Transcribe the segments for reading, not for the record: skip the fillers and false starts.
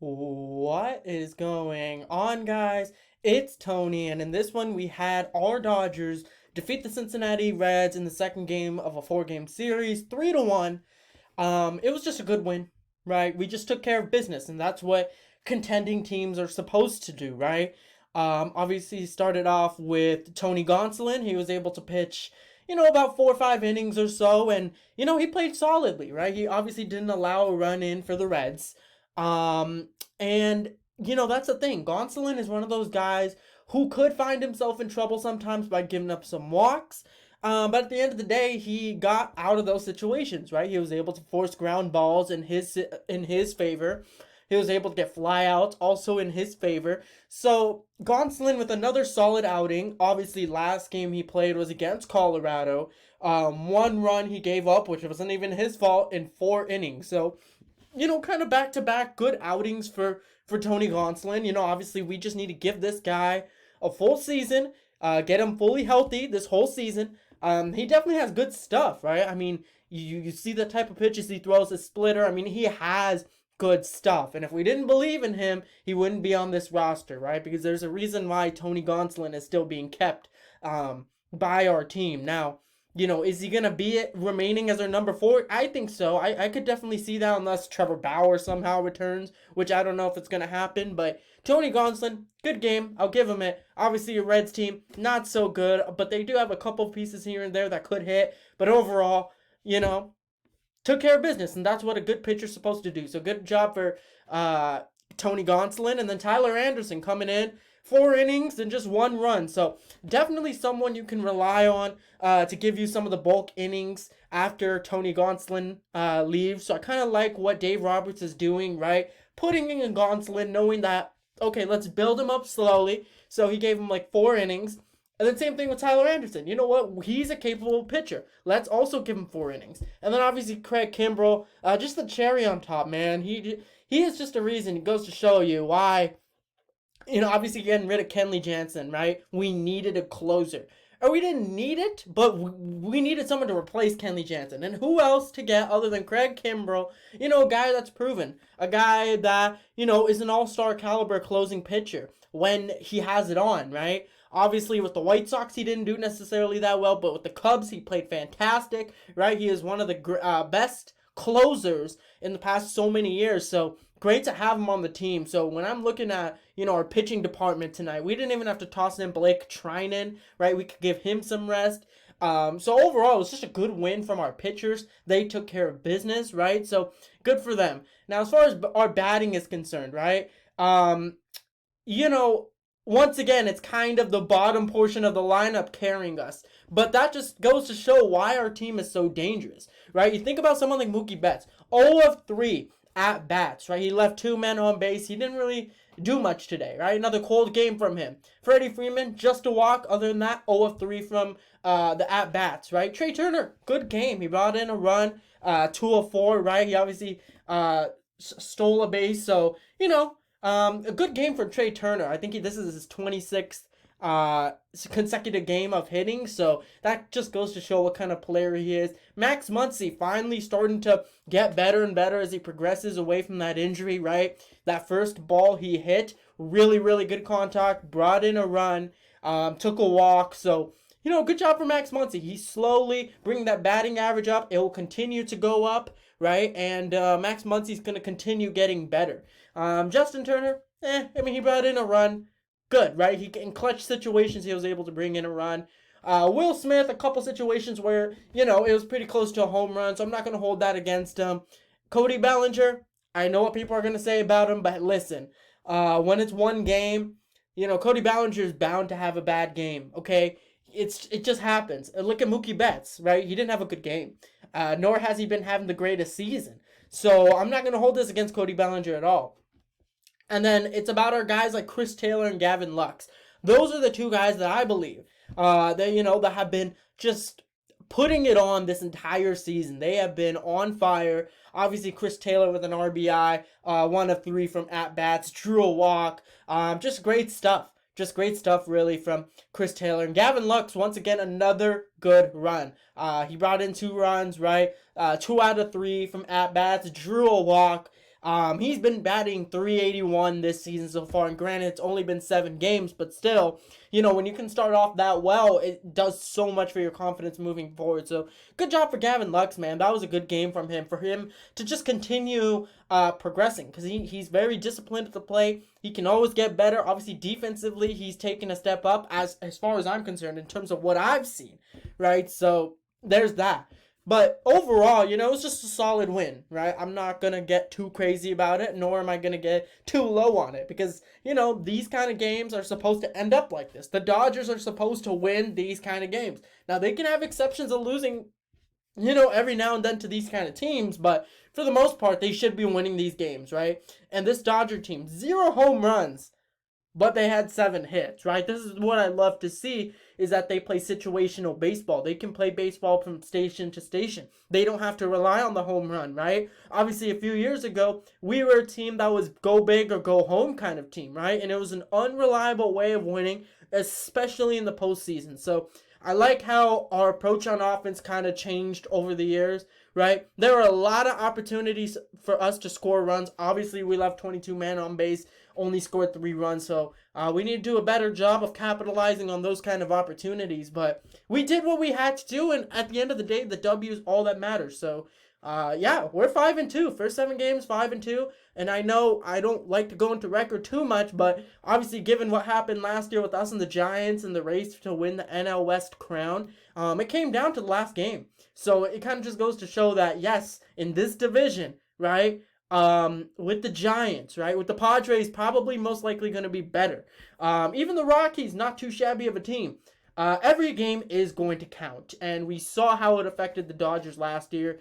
What is going on, guys? It's Tony, and in this one, we had our Dodgers defeat the Cincinnati Reds in the second game of a four-game series, 3-1. It was just a good win, right? We just took care of business, and that's what contending teams are supposed to do, right? Obviously, started off with Tony Gonsolin. He was able to pitch, about 4 or 5 innings or so, and he played solidly, right? He obviously didn't allow a run in for the Reds. And that's the thing. Gonsolin is one of those guys who could find himself in trouble sometimes by giving up some walks. But at the end of the day, he got out of those situations, right? He was able to force ground balls in his favor. He was able to get flyouts also in his favor. So Gonsolin with another solid outing. Obviously, last game he played was against Colorado. 1 run he gave up, which wasn't even his fault, in 4 innings. So kind of back to back good outings for Tony Gonsolin. Obviously we just need to give this guy a full season, get him fully healthy this whole season. He definitely has good stuff, right? I mean, you see the type of pitches he throws, a splitter. I mean, he has good stuff. And if we didn't believe in him, he wouldn't be on this roster, right? Because there's a reason why Tony Gonsolin is still being kept by our team. Now, is he going to be it remaining as our number 4? I think so. I could definitely see that unless Trevor Bauer somehow returns, which I don't know if it's going to happen. But Tony Gonsolin, good game. I'll give him it. Obviously, your Reds team, not so good, but they do have a couple pieces here and there that could hit. But overall, took care of business, and that's what a good pitcher's supposed to do. So good job for Tony Gonsolin, and then Tyler Anderson coming in, 4 innings and just 1 run. So definitely someone you can rely on to give you some of the bulk innings after Tony Gonsolin leaves. So I kind of like what Dave Roberts is doing, right? Putting in Gonsolin, knowing that, okay, let's build him up slowly. So he gave him like 4 innings. And then same thing with Tyler Anderson. You know what? He's a capable pitcher. Let's also give him 4 innings. And then obviously Craig Kimbrell, just the cherry on top, man. He is just a reason. It goes to show you why, obviously getting rid of Kenley Jansen, right? We needed a closer. Or we didn't need it, but we needed someone to replace Kenley Jansen. And who else to get other than Craig Kimbrell? A guy that's proven. A guy that, is an all-star caliber closing pitcher when he has it on, right? Obviously, with the White Sox, he didn't do necessarily that well, but with the Cubs, he played fantastic, right? He is one of the best closers in the past so many years, so great to have him on the team. So when I'm looking at, our pitching department tonight, we didn't even have to toss in Blake Trinan, right? We could give him some rest. So overall, it was just a good win from our pitchers. They took care of business, right? So good for them. Now, as far as our batting is concerned, right? You know, Once again, it's kind of the bottom portion of the lineup carrying us. But that just goes to show why our team is so dangerous, right? You think about someone like Mookie Betts, 0 of 3 at bats, right? He left 2 men on base. He didn't really do much today, right? Another cold game from him. Freddie Freeman, just a walk. Other than that, 0 of 3 from the at bats, right? Trey Turner, good game. He brought in a run, 2 of 4, right? He obviously stole a base, so a good game for Trey Turner. I think this is his 26th consecutive game of hitting, so that just goes to show what kind of player he is. Max Muncy finally starting to get better and better as he progresses away from that injury, right? That first ball he hit, really, really good contact, brought in a run, took a walk, so good job for Max Muncy. He's slowly bringing that batting average up. It will continue to go up, right? And Max Muncy's going to continue getting better. Justin Turner, he brought in a run. Good, right? In clutch situations, he was able to bring in a run. Will Smith, a couple situations where, it was pretty close to a home run, so I'm not going to hold that against him. Cody Bellinger, I know what people are going to say about him, but listen, when it's one game, Cody Bellinger is bound to have a bad game, okay? It just happens. Look at Mookie Betts, right? He didn't have a good game, nor has he been having the greatest season. So I'm not going to hold this against Cody Bellinger at all. And then it's about our guys like Chris Taylor and Gavin Lux. Those are the two guys that I believe that have been just putting it on this entire season. They have been on fire. Obviously, Chris Taylor with an RBI, 1 of 3 from at-bats, drew a walk. Just great stuff. Just great stuff, really, from Chris Taylor. And Gavin Lux, once again, another good run. He brought in 2 runs, right? 2 out of 3 from at-bats, drew a walk. He's been batting 381 this season so far, and granted, it's only been 7 games, but still, when you can start off that well, it does so much for your confidence moving forward. So, good job for Gavin Lux, man. That was a good game from him, for him to just continue progressing, because he's very disciplined at the plate. He can always get better. Obviously, defensively, he's taken a step up as far as I'm concerned in terms of what I've seen, right? So, there's that. But overall, it's just a solid win, right? I'm not going to get too crazy about it, nor am I going to get too low on it, because, these kind of games are supposed to end up like this. The Dodgers are supposed to win these kind of games. Now, they can have exceptions of losing, every now and then to these kind of teams, but for the most part, they should be winning these games, right? And this Dodger team, 0 home runs, but they had 7 hits, right? This is what I love to see, is that they play situational baseball. They can play baseball from station to station. They don't have to rely on the home run, right? Obviously, a few years ago, we were a team that was go big or go home kind of team, right? And it was an unreliable way of winning, especially in the postseason. So I like how our approach on offense kind of changed over the years, right? There were a lot of opportunities for us to score runs. Obviously, we left 22 men on base, only scored 3 runs. So we need to do a better job of capitalizing on those kind of opportunities. But we did what we had to do, and at the end of the day, the W is all that matters. So yeah, we're 5-2. First 7 games, 5-2. And I know I don't like to go into record too much, but obviously, given what happened last year with us and the Giants in the race to win the NL West crown, it came down to the last game. So it kind of just goes to show that, yes, in this division, right, with the Giants, right, with the Padres probably most likely going to be better. Even the Rockies, not too shabby of a team. Every game is going to count, and we saw how it affected the Dodgers last year.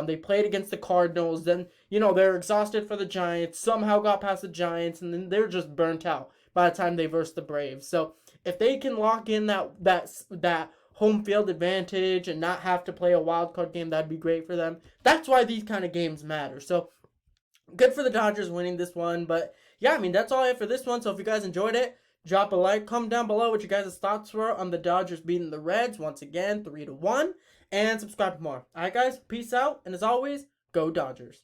They played against the Cardinals, then, they're exhausted for the Giants, somehow got past the Giants, and then they're just burnt out by the time they verse the Braves. So if they can lock in that home field advantage and not have to play a wild card game, that'd be great for them. That's why these kind of games matter. So good for the Dodgers winning this one. But yeah, I mean, that's all I have for this one. So if you guys enjoyed it, drop a like, comment down below what you guys' thoughts were on the Dodgers beating the Reds once again, 3-1, and subscribe for more. Alright guys, peace out, and as always, go Dodgers.